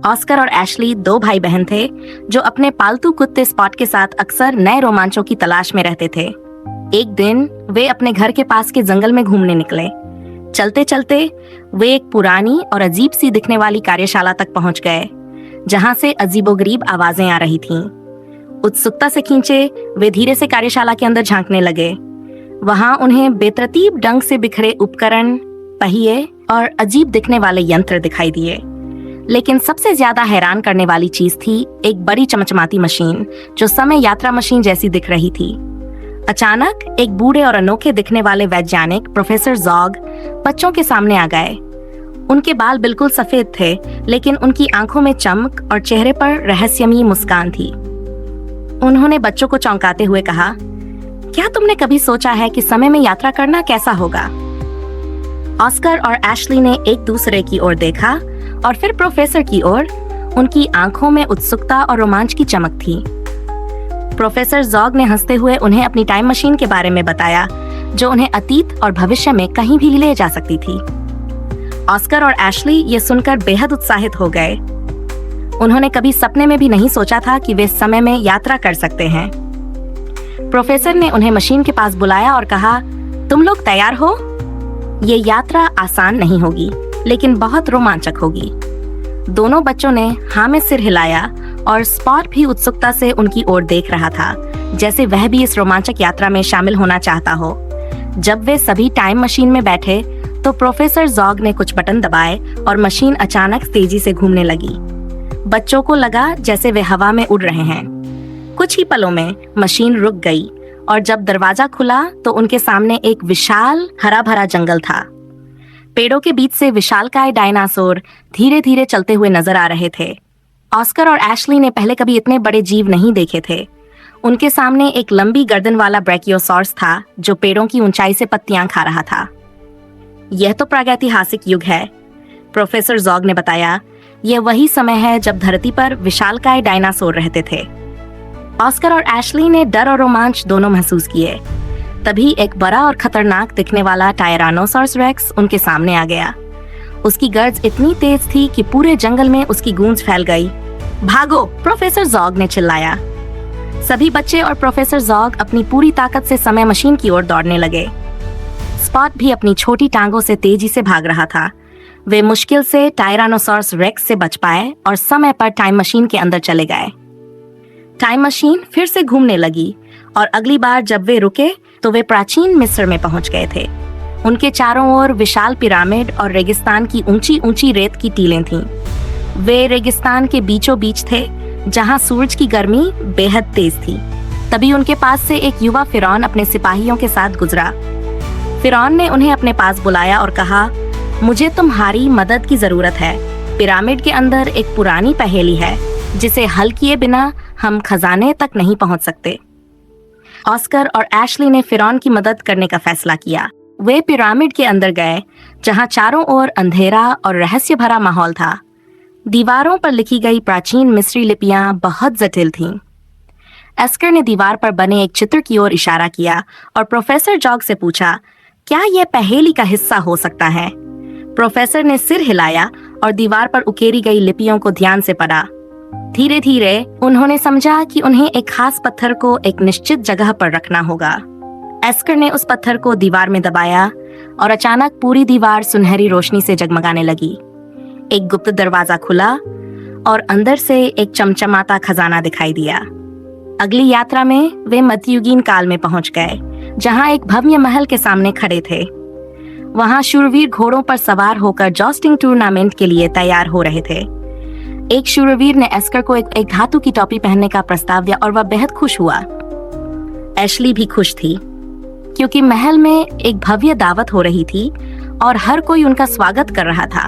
Oscar और Ashley दो भाई बहन थे जो अपने पालतू कुत्ते स्पॉट के साथ अक्सर नए रोमांचों की तलाश में रहते थे। एक दिन वे अपने घर के पास के जंगल में घूमने निकले। चलते चलते वे एक पुरानी और अजीब सी दिखने वाली कार्यशाला तक पहुंच गए, जहां से अजीबोगरीब आवाजें आ रही थीं। उत्सुकता से खींचे वे धीरे से कार्यशाला के अंदर झांकने लगे। वहां उन्हें बेतरतीब ढंग से बिखरे उपकरण, पहिए और अजीब दिखने वाले यंत्र दिखाई दिए। लेकिन सबसे ज्यादा हैरान करने वाली चीज थी एक बड़ी चमचमाती मशीन जो समय यात्रा मशीन जैसी दिख रही थी। अचानक एक बूढ़े और अनोखे दिखने वाले वैज्ञानिक प्रोफेसर जॉग बच्चों के सामने आ गए। उनके बाल बिल्कुल सफेद थे, लेकिन उनकी आंखों में चमक और चेहरे पर रहस्यमयी मुस्कान थी। उन्होंने बच्चों को चौंकाते हुए कहा, क्या तुमने कभी सोचा है कि समय में यात्रा करना कैसा होगा? ऑस्कर और एशली ने एक दूसरे की ओर देखा और फिर प्रोफेसर की ओर। उनकी आंखों में उत्सुकता और रोमांच की चमक थी। प्रोफेसर जॉग ने हंसते हुए उन्हें अपनी टाइम मशीन के बारे में बताया, जो उन्हें अतीत और भविष्य में कहीं भी ले जा सकती थी। ऑस्कर और एशली ये सुनकर बेहद उत्साहित हो गए। उन्होंने कभी सपने में भी नहीं सोचा था कि वे समय में यात्रा कर सकते हैं। प्रोफेसर ने उन्हें मशीन के पास बुलाया और कहा, तुम लोग तैयार हो? ये यात्रा आसान नहीं होगी, लेकिन बहुत रोमांचक होगी। दोनों बच्चों ने हाँ में सिर हिलाया और स्पॉट भी उत्सुकता से उनकी ओर देख रहा था, जैसे वह भी इस रोमांचक यात्रा में शामिल होना चाहता हो। जब वे सभी टाइम मशीन में बैठे तो प्रोफेसर जॉग ने कुछ बटन दबाए और मशीन अचानक तेजी से घूमने लगी। बच्चों को लगा जैसे वे हवा में उड़ रहे हैं। कुछ ही पलों में मशीन रुक गई और जब दरवाजा खुला तो उनके सामने एक विशाल हरा भरा जंगल था। पेड़ों के बीच से विशालकाय डायनासोर धीरे धीरे चलते हुए नजर आ रहे थे। ऑस्कर और एशली ने पहले कभी इतने बड़े जीव नहीं देखे थे। उनके सामने एक लंबी गर्दन वाला ब्रैकियोसॉर्स था जो पेड़ों की ऊंचाई से पत्तियां खा रहा था। यह तो प्रागैतिहासिक युग है, प्रोफेसर जॉग ने बताया। यह वही समय है जब धरती पर विशालकाय डायनासोर रहते थे। ऑस्कर और एशली ने डर और रोमांच दोनों महसूस किए। तभी एक बड़ा और खतरनाक दिखने वाला टायरानोसॉरस रेक्स उनके सामने आ गया। उसकी गर्ज इतनी तेज थी कि पूरे जंगल में उसकी गूंज फैल गई। भागो! प्रोफेसर जॉग ने चिल्लाया। सभी बच्चे और प्रोफेसर जॉग अपनी पूरी ताकत से समय मशीन की ओर दौड़ने लगे। स्पॉट भी अपनी छोटी टांगों से तेजी से भाग रहा था। वे मुश्किल से टायरानोसॉरस रेक्स से बच पाए और समय पर टाइम मशीन के अंदर चले गए। टाइम मशीन फिर से घूमने लगी और अगली बार जब वे रुके तो वे प्राचीन मिस्र में पहुंच गए थे। उनके चारों ओर विशाल पिरामिड और रेगिस्तान की ऊंची ऊंची रेत की टीलें थीं। वे रेगिस्तान के बीचों बीच थे, जहां सूरज की गर्मी बेहद तेज थी। तभी उनके पास से एक युवा फिरौन अपने सिपाहियों के साथ गुजरा। फिरौन ने उन्हें अपने पास बुलाया और कहा, मुझे तुम्हारी मदद की जरूरत है। पिरामिड के अंदर एक पुरानी पहेली है जिसे हल किए बिना हम खजाने तक नहीं पहुंच सकते। ऑस्कर और एशली ने फिरौन की मदद करने का फैसला किया। वे पिरामिड के अंदर गए, जहां चारों ओर अंधेरा और रहस्य भरा माहौल था। दीवारों पर लिखी गई प्राचीन मिस्री लिपियां बहुत जटिल थीं। एस्कर ने दीवार पर बने एक चित्र की ओर इशारा किया और प्रोफेसर जॉग से पूछा, क्या यह पहेली का हिस्सा हो सकता है? प्रोफेसर ने सिर हिलाया और दीवार पर उकेरी गई लिपियों को ध्यान से पढ़ा। धीरे धीरे उन्होंने समझा कि उन्हें एक खास पत्थर को एक निश्चित जगह पर रखना होगा। एस्कर ने उस पत्थर को दीवार में दबाया और अचानक पूरी दीवार सुनहरी रोशनी से जगमगाने लगी। एक गुप्त दरवाजा खुला और अंदर से एक चमचमाता खजाना दिखाई दिया। अगली यात्रा में वे मध्ययुगीन काल में पहुंच गए, जहां एक भव्य महल के सामने खड़े थे। वहां शूरवीर घोड़ों पर सवार होकर जॉस्टिंग टूर्नामेंट के लिए तैयार हो रहे थे। एक शूरवीर ने एस्कर को एक धातु की टोपी पहनने का प्रस्ताव दिया और वह बेहद खुश हुआ। एशली भी खुश थी, क्योंकि महल में एक भव्य दावत हो रही थी और हर कोई उनका स्वागत कर रहा था।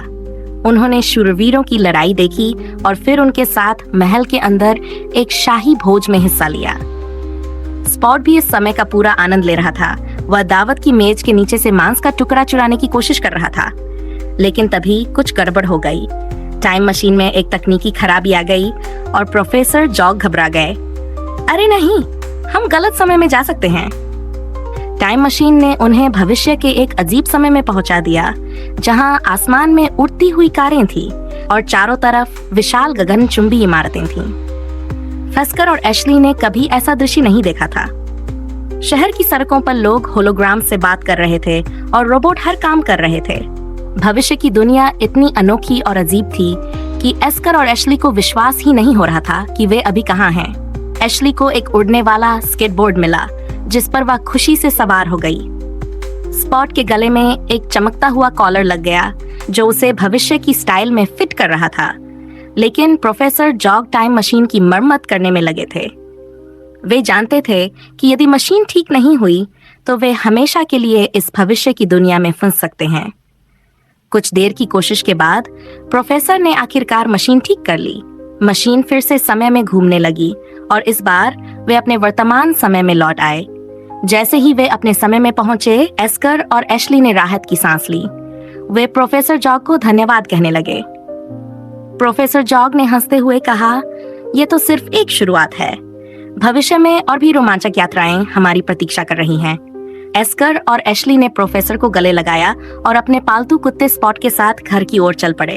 उन्होंने शूरवीरों की लड़ाई देखी और फिर उनके साथ महल के अंदर एक शाही भोज में हिस्सा लिया। स्पॉट भी इस समय का पूरा आनंद ले रहा था। वह दावत की मेज के नीचे से मांस का टुकड़ा चुराने की कोशिश कर रहा था, लेकिन तभी कुछ गड़बड़ हो गई। टाइम मशीन में एक तकनीकी खराबी आ गई और प्रोफेसर जॉग घबरा गए। अरे नहीं, हम गलत समय में जा सकते हैं। टाइम मशीन ने उन्हें भविष्य के एक अजीब समय में पहुंचा दिया, जहां आसमान में उड़ती हुई कारें थी और चारों तरफ विशाल गगनचुंबी इमारतें थीं। फेस्कर और एशली ने कभी ऐसा दृश्य नहीं देखा था। शहर की सड़कों पर लोग होलोग्राम से बात कर रहे थे और रोबोट हर काम कर रहे थे। भविष्य की दुनिया इतनी अनोखी और अजीब थी कि एस्कर और एशली को विश्वास ही नहीं हो रहा था कि वे अभी कहाँ हैं। एशली को एक उड़ने वाला स्केटबोर्ड मिला जिस पर वह खुशी से सवार हो गई। स्पॉट के गले में एक चमकता हुआ कॉलर लग गया जो उसे भविष्य की स्टाइल में फिट कर रहा था, लेकिन प्रोफेसर जॉग टाइम मशीन की मरम्मत करने में लगे थे। वे जानते थे कि यदि मशीन ठीक नहीं हुई तो वे हमेशा के लिए इस भविष्य की दुनिया में फंस सकते हैं। कुछ देर की कोशिश के बाद प्रोफेसर ने आखिरकार मशीन ठीक कर ली। मशीन फिर से समय में घूमने लगी और इस बार वे अपने वर्तमान समय में लौट आए। जैसे ही वे अपने समय में पहुंचे, एस्कर और एशली ने राहत की सांस ली। वे प्रोफेसर जॉग को धन्यवाद कहने लगे। प्रोफेसर जॉग ने हंसते हुए कहा, यह तो सिर्फ एक शुरुआत है। भविष्य में और भी रोमांचक यात्राएं हमारी प्रतीक्षा कर रही हैं। एस्कर और एशली ने प्रोफेसर को गले लगाया और अपने पालतू कुत्ते स्पॉट के साथ घर की ओर चल पड़े।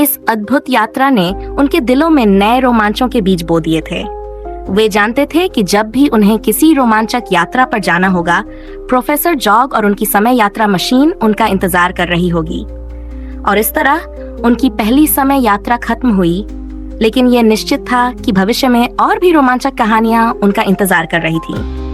इस अद्भुत यात्रा ने उनके दिलों में नए रोमांचों के बीज बो दिए थे। वे जानते थे कि जब भी उन्हें किसी रोमांचक यात्रा पर जाना होगा, प्रोफेसर जॉग और उनकी समय यात्रा मशीन उनका इंतजार कर रही होगी। और इस तरह उनकी पहली समय यात्रा खत्म हुई, लेकिन यह निश्चित था कि भविष्य में और भी रोमांचक कहानियां उनका इंतजार कर रही थीं।